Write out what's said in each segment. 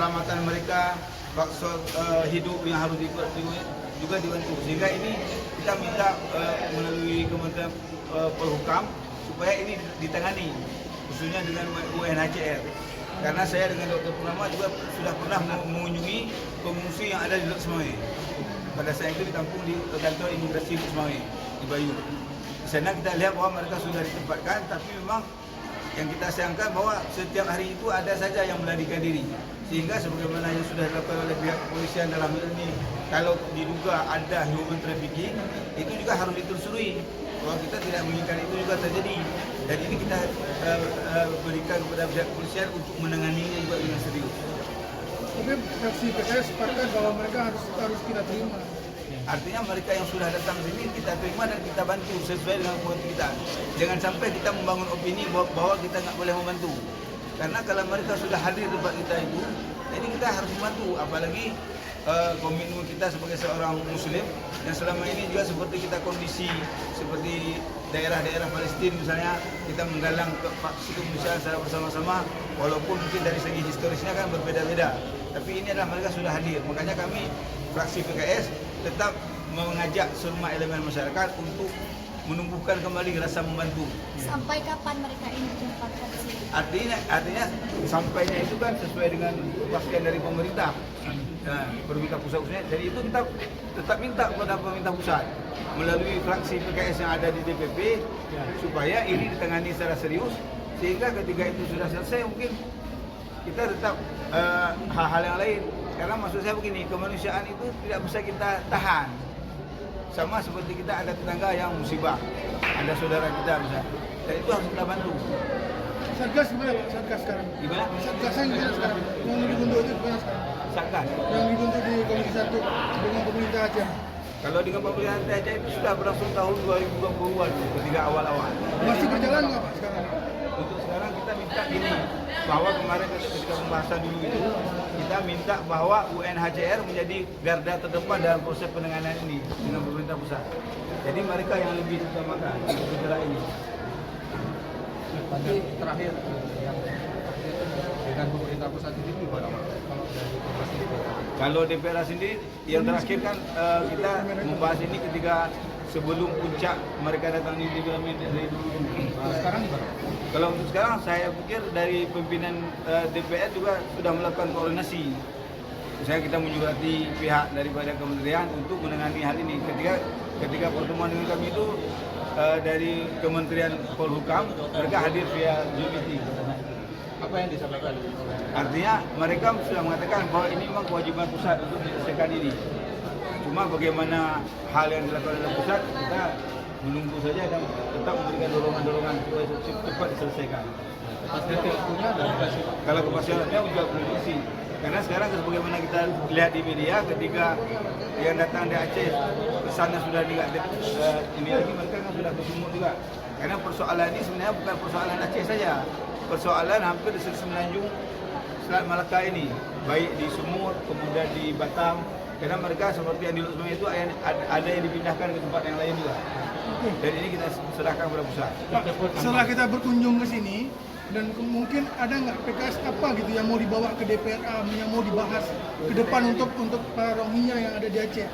keselamatan mereka, faktor hidup yang harus juga dibantu. Sehingga ini kita minta melalui Kementerian Polhukam supaya ini ditangani, khususnya dengan UNHCR. Karena saya dengan Dr. Purnama juga sudah pernah mengunjungi pengungsi yang ada di Lok Semawe. Pada saat itu ditampung di kantor imigrasi Lok Semawe di Bayu. Di sana kita lihat bahwa mereka sudah ditempatkan, tapi memang yang kita sayangkan bahwa setiap hari itu ada saja yang melarikan diri. Sehingga sebagaimana yang sudah dilakukan oleh pihak kepolisian dalam hal ini, kalau diduga ada human trafficking, itu juga harus ditelusuri. Bahwa kita tidak menginginkan itu juga terjadi. Dan ini kita berikan kepada pihak kepolisian untuk menanganinya juga dengan serius. Tapi fraksi PKS sepakat bahwa mereka harus kita terima. Artinya mereka yang sudah datang sini kita terima dan kita bantu sesuai dengan kemampuan kita. Jangan sampai kita membangun opini bahwa kita nggak boleh membantu. Karena kalau mereka sudah hadir di tempat kita itu, jadi kita harus membantu. Apalagi komitmen kita sebagai seorang Muslim yang selama ini juga seperti kita kondisi seperti daerah-daerah Palestina misalnya, kita menggalang kemanusiaan secara bersama-sama, walaupun mungkin dari segi historisnya kan berbeda-beda. Tapi ini adalah mereka sudah hadir. Makanya kami fraksi PKS tetap mengajak semua elemen masyarakat untuk menumbuhkan kembali rasa membantu. Sampai kapan mereka ini ditempatkan di sini? Artinya sampainya itu kan sesuai dengan kepastian dari pemerintah, pemerintah pusat khususnya. Jadi itu kita tetap minta kepada pemerintah pusat melalui fraksi PKS yang ada di DPP supaya ini ditangani secara serius, sehingga ketika itu sudah selesai mungkin kita tetap hal-hal yang lain. Karena maksud saya begini, kemanusiaan itu tidak bisa kita tahan. Sama seperti kita ada tetangga yang musibah, ada saudara kita misalnya, dan itu harus kita bantu. Satgas gimana Pak? Satgas sekarang? Gimana? Satgasnya gimana sekarang? Yang dibentuk itu gimana sekarang? Satgas. Yang dibentuk di Komisi 1 dengan pemerintah Aceh. Kalau dengan pemerintah Aceh itu sudah berlangsung tahun 2020-an, ketika awal-awal. Masih berjalan nggak Pak sekarang? Untuk sekarang kita minta ini, bahwa kemarin ketika pembahasan dulu itu, kita minta bahwa UNHCR menjadi garda terdepan dalam proses penanganan ini dengan pemerintah pusat. Jadi mereka yang lebih diutamakan untuk bergerak ini. Tapi terakhir yang dengan pemerintah pusat ini gimana Pak? Kalau DPR sendiri yang terakhir kan kita membahas ini ketika sebelum puncak mereka datang di parlemen dari dulu. Sekarang gimana? Kalau untuk sekarang saya pikir dari pimpinan DPR juga sudah melakukan koordinasi. Misalnya kita menyurati pihak daripada kementerian untuk menangani hal ini. Ketika pertemuan dengan kami itu dari Kementerian Polhukam, mereka hadir via Zoom meeting. Apa yang disampaikan? Artinya mereka sudah mengatakan bahwa ini memang kewajiban pusat untuk menyelesaikan ini. Cuma bagaimana hal yang dilakukan oleh pusat, kita menunggu saja dan tetap memberikan dorongan-dorongan supaya cepat diselesaikan. Kepastian waktunya dan Kalau kepastiannya juga prediksi. Karena sekarang sebagaimana kita lihat di media, ketika yang datang dari Aceh kesannya sudah tidak ini lagi, mereka kan sudah bersumur juga. Karena persoalan ini sebenarnya bukan persoalan Aceh saja, persoalan hampir di semenanjung Selat Malaka ini, baik di Sumur, kemudian di Batam. Karena mereka seperti yang di Lok Semawe itu ada yang dipindahkan ke tempat yang lain juga. Dan ini kita serahkan kepada pusat. Pak, setelah kita berkunjung ke sini, dan mungkin ada nggak PKS apa gitu yang mau dibawa ke DPRA, yang mau dibahas ke depan untuk para Rohingya yang ada di Aceh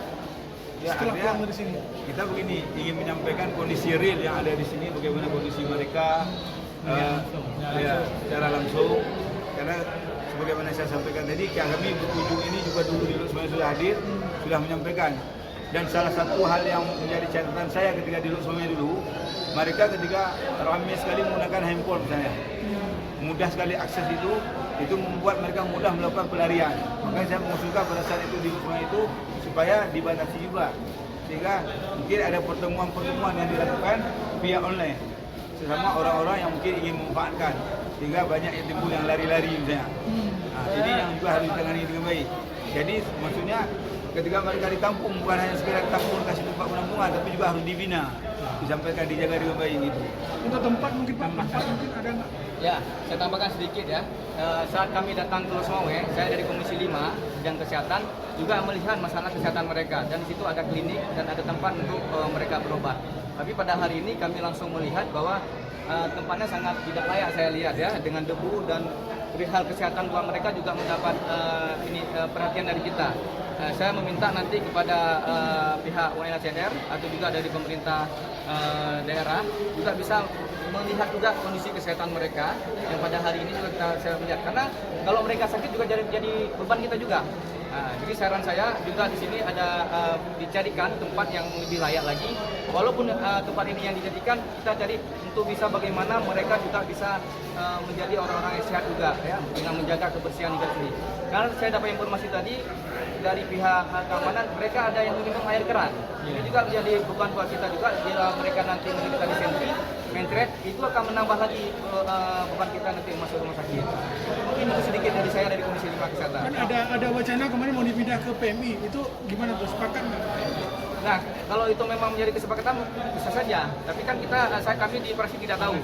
Ya, setelah artinya pulang dari sini? kita begini, ingin menyampaikan kondisi real yang ada di sini, bagaimana kondisi mereka secara langsung. Karena sebagaimana saya sampaikan tadi, kami berkunjung ini juga dulu di Lok Semawe sudah hadir, sudah menyampaikan. Dan salah satu hal yang menjadi catatan saya ketika di Lok Semawe dulu, mereka ketika ramai sekali menggunakan handphone misalnya, mudah sekali akses itu membuat mereka mudah melakukan pelarian. Makanya saya mengusulkan pada saat itu di Lok Semawe itu supaya dibatasi juga, sehingga mungkin ada pertemuan-pertemuan yang dilakukan via online sesama orang-orang yang mungkin ingin memanfaatkan, sehingga banyak yang timbul yang lari-lari misalnya. Ini yang juga harus ditangani dengan baik. Jadi maksudnya ketika mereka ditampung, bukan hanya sekedar ditampung kasih tempat penampungan, tapi juga harus dibina, disampaikan, dijaga dengan baik gitu. Untuk tempat mungkin Pak, tempat mungkin ada nggak? Ya, saya tambahkan sedikit ya. Saat kami datang ke Lok Semawe, saya dari Komisi 5 Bidang Kesehatan juga melihat masalah kesehatan mereka, dan di situ ada klinik dan ada tempat untuk mereka berobat. Tapi pada hari ini kami langsung melihat bahwa tempatnya sangat tidak layak, saya lihat ya, dengan debu dan perihal kesehatan buat mereka juga mendapat perhatian dari kita. Saya meminta nanti kepada pihak UNHCR atau juga dari pemerintah daerah juga bisa melihat juga kondisi kesehatan mereka yang pada hari ini juga saya melihat, karena kalau mereka sakit juga jadi beban kita juga. Jadi saran saya juga di sini ada dicarikan tempat yang lebih layak lagi. Walaupun tempat ini yang dijadikan, kita cari untuk bisa bagaimana mereka juga bisa menjadi orang-orang yang sehat juga, ya, dengan menjaga kebersihan juga sendiri. Karena saya dapat informasi tadi dari pihak keamanan, mereka ada yang minum air keran. Ini juga menjadi beban buat kita juga. Bila mereka nanti menderita disentri, mentret, itu akan menambah lagi beban kita nanti masuk rumah sakit. Mungkin itu sedikit dari saya dari Komisi 5 Kesehatan. Kan ada wacana kemarin mau dipindah ke PMI, itu gimana tuh, sepakat nggak? Nah, kalau itu memang menjadi kesepakatan bisa saja. Tapi kan kami di fraksi tidak tahu.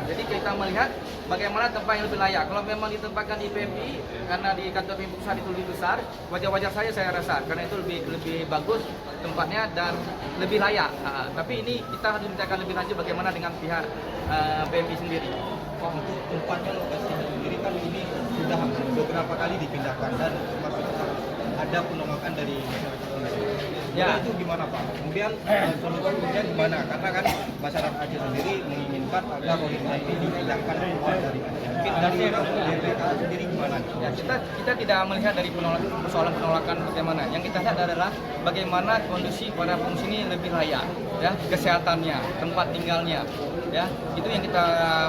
Jadi kita melihat bagaimana tempat yang lebih layak. Kalau memang ditempatkan di PMI, karena di kantor PMI pusat itu lebih besar, wajar-wajar saya rasa, karena itu lebih bagus tempatnya dan lebih layak. Tapi ini kita harus mintakan lebih lanjut bagaimana dengan pihak PMI sendiri. Untuk tempatnya lokasinya sendiri kan ini sudah beberapa kali dipindahkan dan termasuk ada penolakan dari masyarakat sendiri. Ya. Itu gimana Pak? Kemudian solusinya gimana? Karena kan masyarakat Aceh sendiri menginginkan agar Rohingya ini dipindahkan keluar dari Aceh. Mungkin dari mereka sendiri gimana? Ya, kita tidak melihat dari persoalan penolakan bagaimana. Yang kita lihat adalah bagaimana kondisi para pengungsi ini lebih layak, ya, kesehatannya, tempat tinggalnya, ya, itu yang kita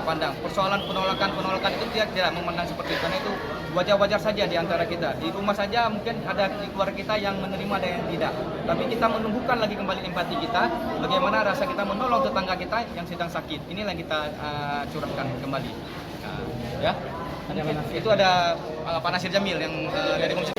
pandang. Persoalan penolakan itu tidak memandang seperti itu, karena itu wajar-wajar saja di antara kita. Di rumah saja mungkin ada di keluarga kita yang menerima, ada yang tidak. Tapi kita menumbuhkan lagi kembali empati kita, bagaimana rasa kita menolong tetangga kita yang sedang sakit. Inilah yang kita curahkan kembali. Ya, itu ada Pak Nasir Jamil yang dari Komisi.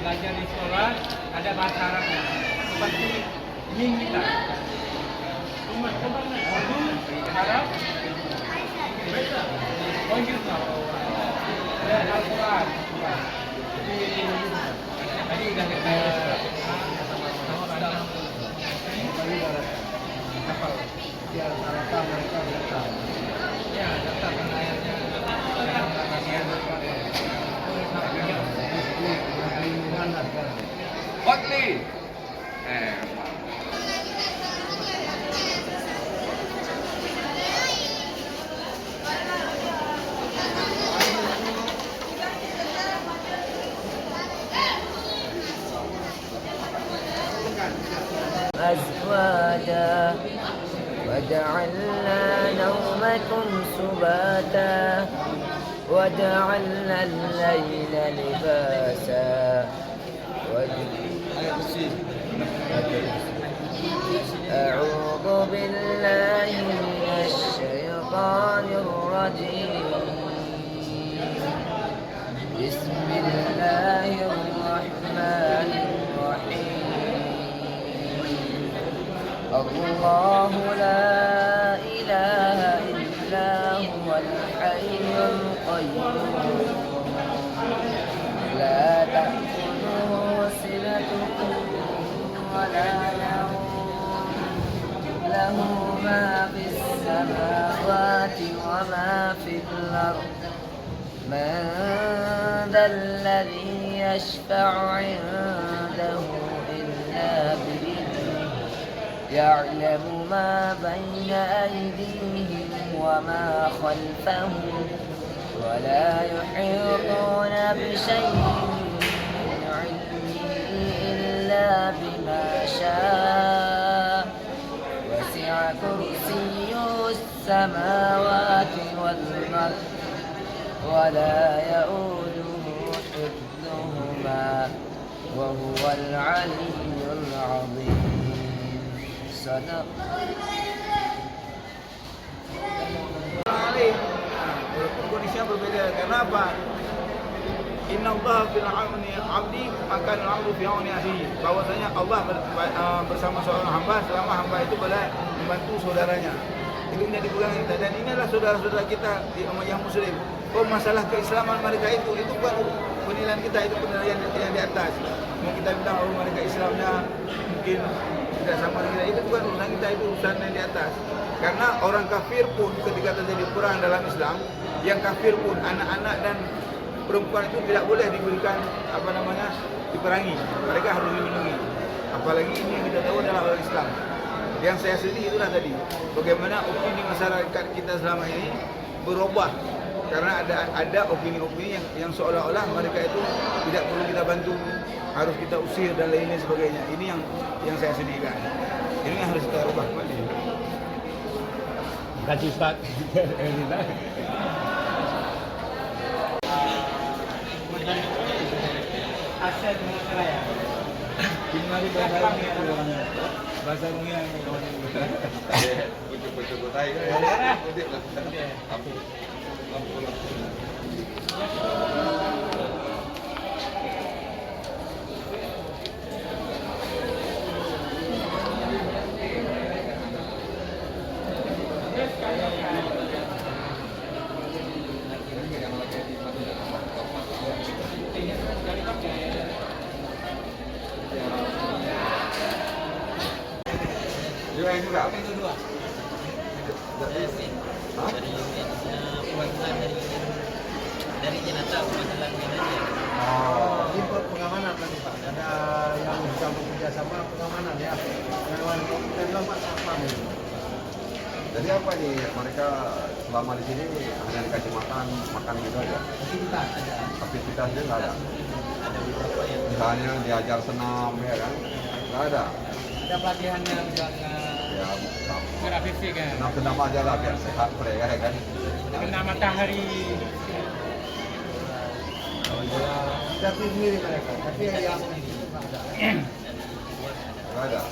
Belajar di sekolah ada bahasa Arabnya seperti ming kita cuma Arab Inggris dan Al-Quran. Tadi udah kita Ya, rata-rata mereka datang. ya daftar ayatnya Waktu. أزواجا وجعلنا نومكم سباتا وجعلنا الليل لباسا أعوذ بالله من الشيطان الرجيم بسم الله الرحمن الرحيم الله لا إله إلا هو الحي القيوم لا تأخذه سنة له ما في السماوات وما في الأرض من ذا الذي يشفع عنده إلا بإذنه يعلم ما بين أيديهم وما خلفهم ولا يحيطون بشيء من علمه إلا بما شاء وسع كرسيه السماوات والأرض ولا يؤوده حفظهما وهو العلي العظيم. صدق. Walaupun kondisinya berbeda. Karena apa? Inna Allah fil auni abdi maka al-abdu fi auni akhihi. Bahwasanya Allah bersama seorang hamba selama hamba itu membantu saudaranya. Itu menjadi pegangan kita dan inilah saudara-saudara kita di yang muslim. Oh, masalah keislaman mereka itu bukan penilaian kita, itu penilaian yang di atas. Mau kita bilang oh mereka Islamnya mungkin tidak sama dengan kita, itu bukan urusan kita, itu urusan yang di atas. Karena orang kafir pun ketika terjadi perang dalam Islam, yang kafir pun anak-anak dan perempuan itu tidak boleh diberikan diperangi. Mereka harus dilindungi. Apalagi ini yang kita tahu adalah orang Islam. Yang saya sedih itulah tadi, bagaimana opini masyarakat kita selama ini berubah karena ada opini-opini yang seolah-olah mereka itu tidak perlu kita bantu, harus kita usir dan lain-lain sebagainya. Ini yang saya sedihkan. Ini yang harus kita ubah kembali. Terima kasih Ustaz. Asyad Muhammad. Tinggal di bahasa dunia. Pucuk-pucuk tai. Juga yang juga. Dari jenazah pemasalannya aja. Ini pengamanan tadi Pak, ada yang bisa bekerja sama pengamanan ya. Dari lama apa nih? Jadi apa nih mereka selama di sini hanya dikasih makan gitu aja. Aktivitas ada. Aktivitasnya nggak ada. Ada beberapa yang Misalnya diajar senam ya kan, nggak ada. Ada pelatihannya misalnya Ya, gerak fisik kan. senam aja lah biar sehat mereka ya kan. Kena matahari. Tapi sendiri mereka, tapi yang Nggak ada.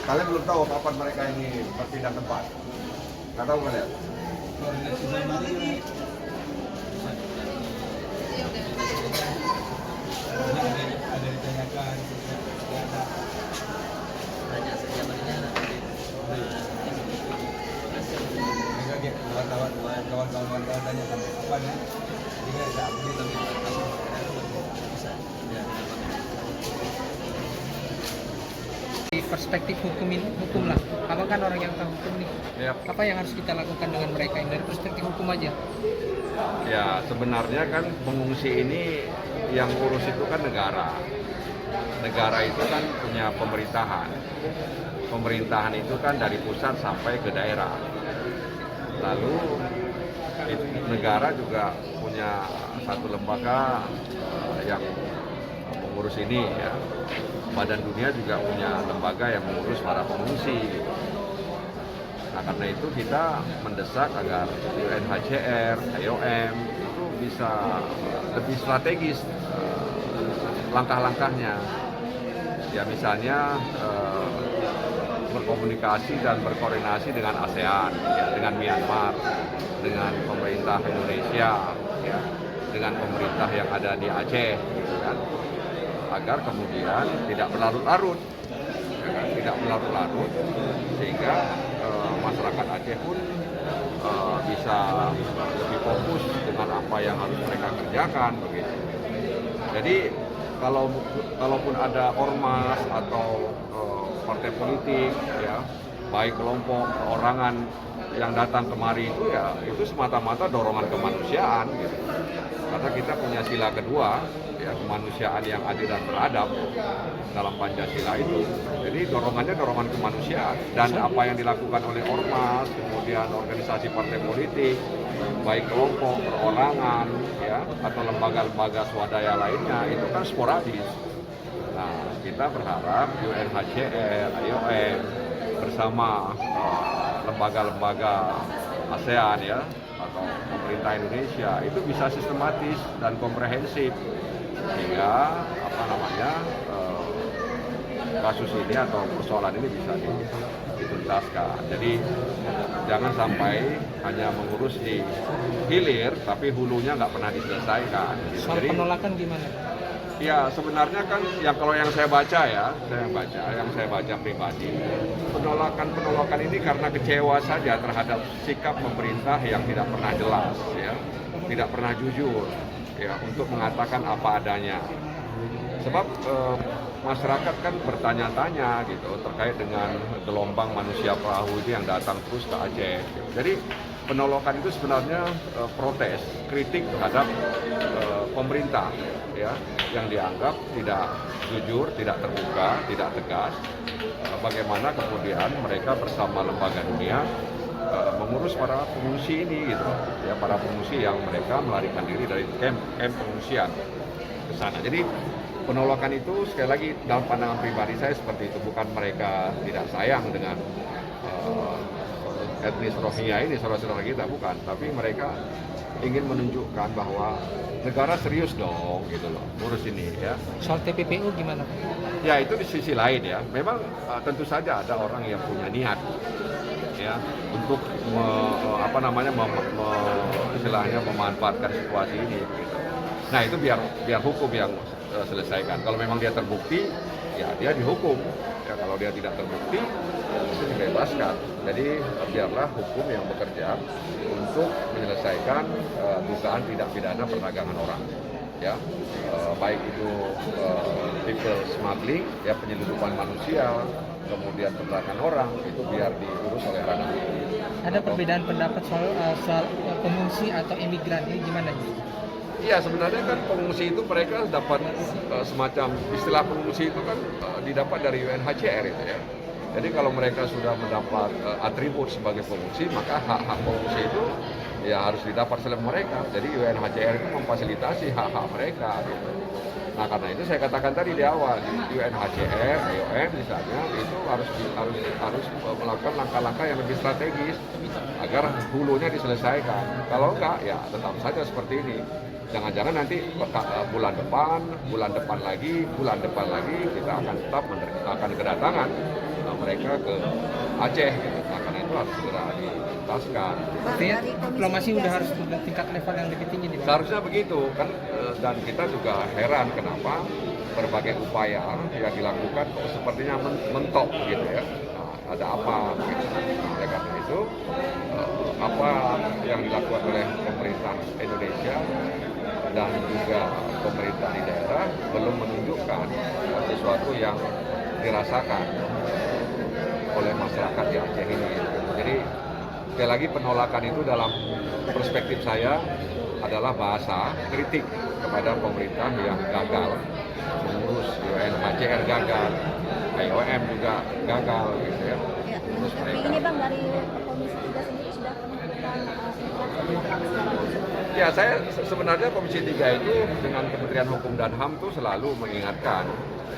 Kalian belum tahu kapan mereka ini berpindah tempat. Nggak tahu kalian. Ada ditanyakan. banyak saja berjalan. Kawan-kawan tanya apa nih? Jika tak boleh Di perspektif hukum lah. Abang kan orang yang tahu hukum nih. Yap. Apa yang harus kita lakukan dengan mereka ini dari perspektif hukum aja? Ya sebenarnya kan pengungsi ini yang urus itu kan negara. Negara itu kan punya pemerintahan. Pemerintahan itu kan dari pusat sampai ke daerah. Lalu negara juga punya satu lembaga yang mengurus ini ya. Badan Dunia juga punya lembaga yang mengurus para pengungsi. Nah karena itu kita mendesak agar UNHCR, IOM itu bisa lebih strategis langkah-langkahnya. Ya misalnya berkomunikasi dan berkoordinasi dengan ASEAN, ya, dengan Myanmar, dengan pemerintah Indonesia, ya, dengan pemerintah yang ada di Aceh, gitu kan, agar kemudian tidak berlarut-larut, ya kan, tidak berlarut-larut, sehingga masyarakat Aceh pun bisa lebih fokus dengan apa yang harus mereka kerjakan, begitu. Jadi kalaupun ada ormas atau partai politik, ya, baik kelompok, perorangan yang datang kemari itu semata-mata dorongan kemanusiaan gitu. Karena kita punya sila kedua, ya, kemanusiaan yang adil dan beradab dalam Pancasila itu. Jadi dorongannya dorongan kemanusiaan, dan apa yang dilakukan oleh ormas, kemudian organisasi partai politik, baik kelompok, perorangan, ya, atau lembaga-lembaga swadaya lainnya itu kan sporadis. Nah, kita berharap UNHCR, IOM bersama lembaga-lembaga ASEAN, ya, atau pemerintah Indonesia itu bisa sistematis dan komprehensif sehingga kasus ini atau persoalan ini bisa dituntaskan. Jadi jangan sampai hanya mengurus di hilir tapi hulunya nggak pernah diselesaikan. Soal Jadi, penolakan gimana? ya sebenarnya kan kalau yang saya baca yang saya baca pribadi, penolakan ini karena kecewa saja terhadap sikap pemerintah yang tidak pernah jelas, ya, tidak pernah jujur, ya, untuk mengatakan apa adanya. Sebab masyarakat kan bertanya-tanya gitu terkait dengan gelombang manusia perahu itu yang datang terus ke Aceh. Gitu. Jadi penolakan itu sebenarnya protes, kritik terhadap pemerintah, ya, yang dianggap tidak jujur, tidak terbuka, tidak tegas. Bagaimana kemudian mereka bersama lembaga dunia mengurus para pengungsi ini, gitu, ya, para pengungsi yang mereka melarikan diri dari camp pengungsian ke sana. Jadi penolakan itu sekali lagi dalam pandangan pribadi saya seperti itu, bukan mereka tidak sayang dengan etnis Rohingya ini, saudara-saudara kita, bukan, tapi mereka ingin menunjukkan bahwa negara serius dong, gitu loh, ngurus ini, ya. Soal TPPU gimana? Ya itu di sisi lain, ya, memang tentu saja ada orang yang punya niat, ya, untuk istilahnya memanfaatkan situasi ini, gitu. Nah itu biar hukum yang selesaikan. Kalau memang dia terbukti, ya dia dihukum. Ya, kalau dia tidak terbukti, itu dibebaskan. Jadi biarlah hukum yang bekerja untuk menyelesaikan dugaan tindak pidana perdagangan orang. Ya, baik itu people smuggling, ya, penyelundupan manusia, kemudian perdagangan orang, itu biar diurus oleh ranah hukum. Ada perbedaan pendapat soal pengungsi atau imigran ini gimana? Iya, sebenarnya kan pengungsi itu mereka dapat semacam istilah pengungsi itu kan didapat dari UNHCR itu, ya. Jadi kalau mereka sudah mendapat atribut sebagai pengungsi, maka hak-hak pengungsi itu ya harus didapat oleh mereka. Jadi UNHCR itu memfasilitasi hak-hak mereka, gitu. Nah karena itu saya katakan tadi di awal, UNHCR, IOM misalnya itu harus melakukan langkah-langkah yang lebih strategis agar hulunya diselesaikan. Kalau enggak, ya tetap saja seperti ini. Jangan-jangan nanti bulan depan lagi kita akan tetap akan kedatangan mereka ke Aceh, gitu. Nah, karena itu harus segera dituntaskan. Artinya diplomasi udah harus tingkat level yang lebih tinggi nih, Pak. Seharusnya begitu kan, dan kita juga heran kenapa berbagai upaya yang dilakukan sepertinya mentok gitu, ya. Nah, ada apa gitu. Nah, oleh karena itu apa yang dilakukan oleh pemerintah Indonesia dan juga pemerintah di daerah belum menunjukkan sesuatu yang dirasakan oleh masyarakat di Aceh ini. Jadi sekali lagi penolakan itu dalam perspektif saya adalah bahasa kritik kepada pemerintah yang gagal mengurus. UNHCR gagal, IOM juga gagal, gitu, ya. Terus mereka. Ini Bang, dari Komisi 3 sendiri sudah melakukan Ya, saya sebenarnya Komisi 3 itu dengan Kementerian Hukum dan HAM itu selalu mengingatkan,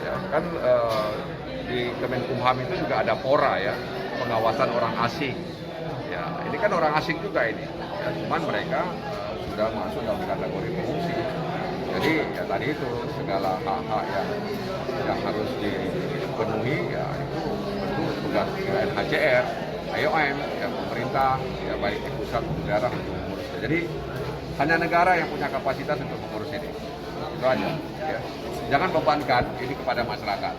ya, kan di Kemenkumham itu juga ada PORA, ya, pengawasan orang asing. Ya, ini kan orang asing juga ini, ya, cuman mereka sudah masuk dalam kategori pengungsi. Jadi ya tadi itu segala hak-hak yang harus dipenuhi, ya itu tentu tugas UNHCR, IOM, ya pemerintah, ya baik di pusat maupun daerah untuk mengurusnya. Jadi hanya negara yang punya kapasitas untuk mengurus ini. Itu aja, ya. Jangan bebankan ini kepada masyarakat.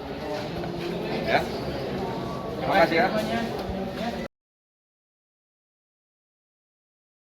Ya. Terima kasih, ya.